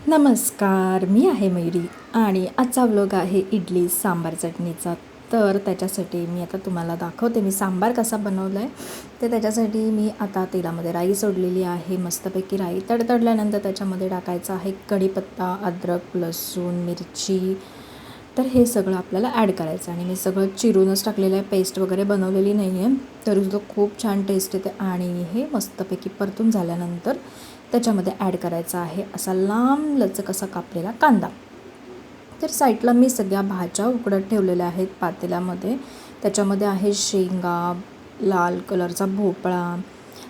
नमस्कार, मी आहे मयुरी आणि आजचा व्लॉग आहे इडली सांबार चटणीचा. तर त्याच्यासाठी मी आता तुम्हाला दाखवते मी सांबार कसा बनवला आहे. तर त्याच्यासाठी मी आता तेलामध्ये राई सोडलेली आहे. मस्तपैकी राई तडतडल्यानंतर त्याच्यामध्ये टाकायचं आहे कढीपत्ता, अद्रक, लसूण, मिरची. तर हे सगळं आपल्याला ॲड करायचं आणि मी सगळं चिरूनच टाकलेलं आहे, पेस्ट वगैरे बनवलेली नाही आहे. तरीसुद्धा खूप छान टेस्ट येते आणि हे मस्तपैकी परतून झाल्यानंतर त्याच्यामध्ये ॲड करायचा आहे असा लांब लचक असा कापलेला कांदा. तर साईडला मी सगळ्या भाज्या उकडत ठेवलेल्या आहेत पातेल्यामध्ये. त्याच्यामध्ये आहे शेंगा, लाल कलरचा भोपळा,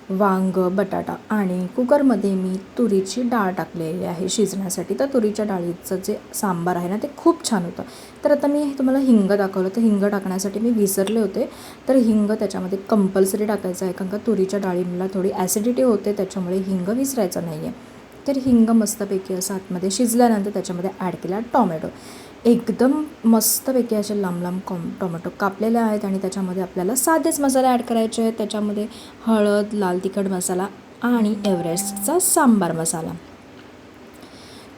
वांग, बटाटा आणि कुकरमध्ये मी तुरीची डाळ टाकलेली आहे शिजण्यासाठी. तर तुरीच्या डाळीचं जे सांबार आहे ना ते खूप छान होतं. तर आता मी तुम्हाला हिंग दाखवलं, तर हिंग टाकण्यासाठी मी विसरले होते. तर हिंग त्याच्यामध्ये कंपल्सरी टाकायचं आहे, कारण का तुरीच्या डाळीला थोडी ॲसिडिटी होते, त्याच्यामुळे हिंग विसरायचं नाही आहे. तर हिंग मस्तपैकी असं आतमध्ये शिजल्यानंतर त्याच्यामध्ये ॲड केला टॉमॅटो. एकदम मस्तपैकी असे लांब लांब टोमॅटो कापलेले आहेत आणि त्याच्यामध्ये आपल्याला साधेच मसाले ॲड करायचे आहेत. त्याच्यामध्ये हळद, लाल तिखट मसाला आणि एव्हरेस्टचा सांबार मसाला.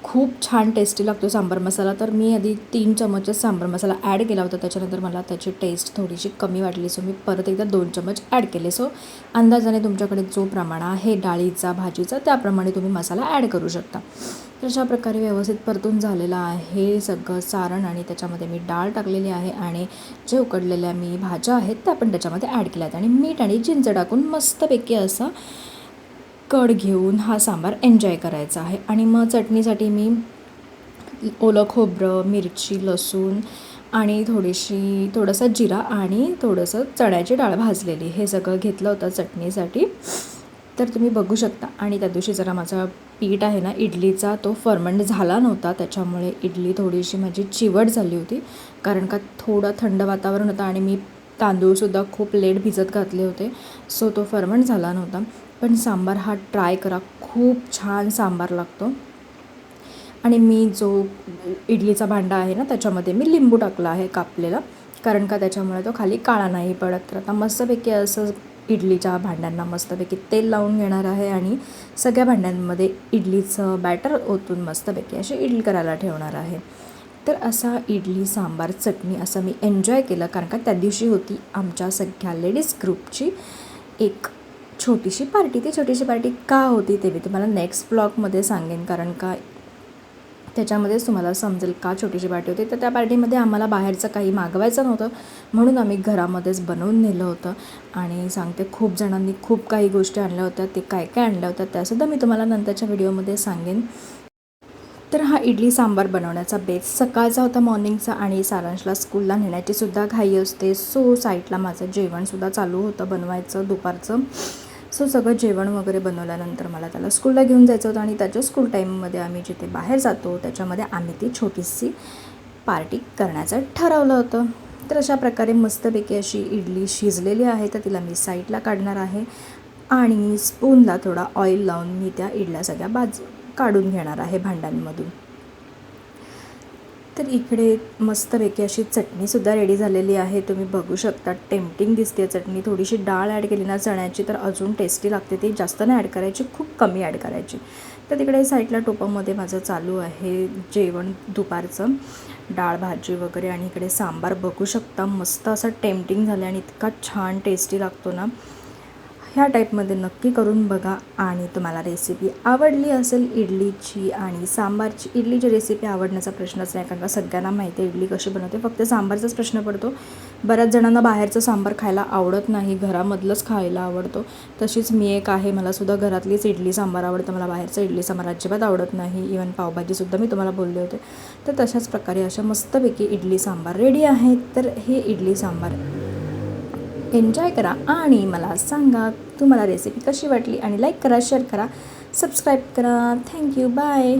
खूप छान टेस्टी लागतो सांबार मसाला. तर मी आधी 3 चमचच सांबार मसाला ॲड केला होता. त्याच्यानंतर मला त्याची टेस्ट थोडीशी कमी वाटली, सो मी परत एकदा 2 चमच ॲड केले. सो अंदाजाने तुमच्याकडे जो प्रमाण आहे डाळीचा, भाजीचा, त्याप्रमाणे तुम्ही मसाला ॲड करू शकता. तर अशा प्रकारे व्यवस्थित परतून झालेलं आहे सगळं सारण आणि त्याच्यामध्ये मी डाळ टाकलेली आहे आणि जे उकडलेल्या मी भाज्या आहेत त्या पण त्याच्यामध्ये ॲड केल्या आहेत आणि मीठ आणि चिंच टाकून मस्तपैकी असा कढ घेऊन हा सांबार एन्जॉय करायचा आहे. आणि मग चटणीसाठी मी ओलं खोबरं, मिरची, लसूण आणि थोडासा जिरा आणि थोडंसं चण्याची डाळ भाजलेली हे सगळं घेतलं होतं चटणीसाठी. तर तुम्ही बघू शकता. आणि त्या दिवशी जरा माझा पीठ आहे ना इडलीचा तो फर्मंट झाला नव्हता, त्याच्यामुळे इडली थोडीशी माझी चिवट झाली होती, कारण का थोडं थंड वातावरण होतं आणि मी तांदूळसुद्धा खूप लेट भिजत घातले होते, सो तो फर्मंट झाला नव्हता. पण सांबार हा ट्राय करा, खूप छान सांबार लागतो. आणि मी जो इडलीचा भांडा आहे ना त्याच्यामध्ये मी लिंबू टाकला आहे कापलेला, कारण का त्याच्यामुळे तो खाली काळा नाही पडत. तर आता मस्तपैकी असं इडलीच्या भांड्यांना मस्तपैकी तेल लावून घेणार आहे आणि सगळ्या भांड्यांमध्ये इडलीचं बॅटर ओतून मस्तपैकी अशी इडली करायला ठेवणार आहे. तर असा इडली सांबार चटणी असं मी एन्जॉय केलं, कारण का त्या दिवशी होती आमच्या सगळ्या लेडीज ग्रुपची एक छोटीशी पार्टी. ती छोटीशी पार्टी का होती ते मी तुम्हाला नेक्स्ट ब्लॉगमध्ये सांगेन, कारण का त्याच्यामध्येच तुम्हाला समजेल का छोटीशी पार्टी होती. तर त्या पार्टीमध्ये आम्हाला बाहेरचं काही मागवायचं नव्हतं, म्हणून आम्ही घरामध्येच बनवून नेलं होतं. आणि सांगते खूप जणांनी खूप काही गोष्टी आणल्या होत्या. ते काय काय आणल्या होत्या त्यासुद्धा मी तुम्हाला नंतरच्या व्हिडिओमध्ये सांगेन. तर हा इडली सांबार बनवण्याचा बेस सकाळचा होता, मॉर्निंगचा, आणि सारांशला स्कूलला नेण्याचीसुद्धा घाई असते. सो साईडला माझं जेवणसुद्धा चालू होतं बनवायचं दुपारचं. सो सगळं जेवण वगैरे बनवल्यानंतर मला त्याला स्कूलला घेऊन जायचं होतं आणि त्याच्या स्कूल टाईममध्ये आम्ही जिथे बाहेर जातो त्याच्यामध्ये आम्ही ती छोटीशी पार्टी करण्याचं ठरवलं होतं. तर अशा प्रकारे मस्तपैकी अशी इडली शिजलेली आहे, तर तिला मी साईडला काढणार आहे आणि स्पूनला थोडा ऑइल लावून मी त्या इडल्या सगळ्या काढून घेणार आहे भांड्यांमधून. तर इकडे मस्तपैकी अशी चटणीसुद्धा रेडी झालेली आहे, तुम्ही बघू शकता. टेम्पटिंग दिसते चटणी. थोडीशी डाळ ॲड केली ना चण्याची तर अजून टेस्टी लागते. ती जास्त नाही ॲड करायची, खूप कमी ॲड करायची. तर तिकडे साईडला टोपामध्ये माझं चालू आहे जेवण दुपारचं, डाळ भाजी वगैरे. आणि इकडे सांबार बघू शकता मस्त असं टेम्पटिंग झालं आणि इतका छान टेस्टी लागतो ना. ह्या टाईपमध्ये नक्की करून बघा. आणि तुम्हाला रेसिपी आवडली असेल इडलीची आणि सांबारची. इडलीची रेसिपी आवडण्याचा प्रश्नच नाही, कारण का सगळ्यांना माहिती आहे इडली कशी बनवते, फक्त सांबारचाच प्रश्न पडतो. बऱ्याच जणांना बाहेरचं सांबार खायला आवडत नाही, घरामधलंच खायला आवडतो. तशीच मी एक आहे, मलासुद्धा घरातलीच इडली सांबार आवडतं, मला बाहेरचं इडली सांबार अजिबात आवडत नाही. इवन पावभाजीसुद्धा मी तुम्हाला बोलले होते. तर तशाच प्रकारे अशा मस्तपैकी इडली सांबार रेडी आहे. तर हे इडली सांबार एन्जॉय करा आणि मला सांगा तुम्हाला रेसिपी कशी वाटली. आणि लाईक करा, शेअर करा, सबस्क्राईब करा. Thank you, bye.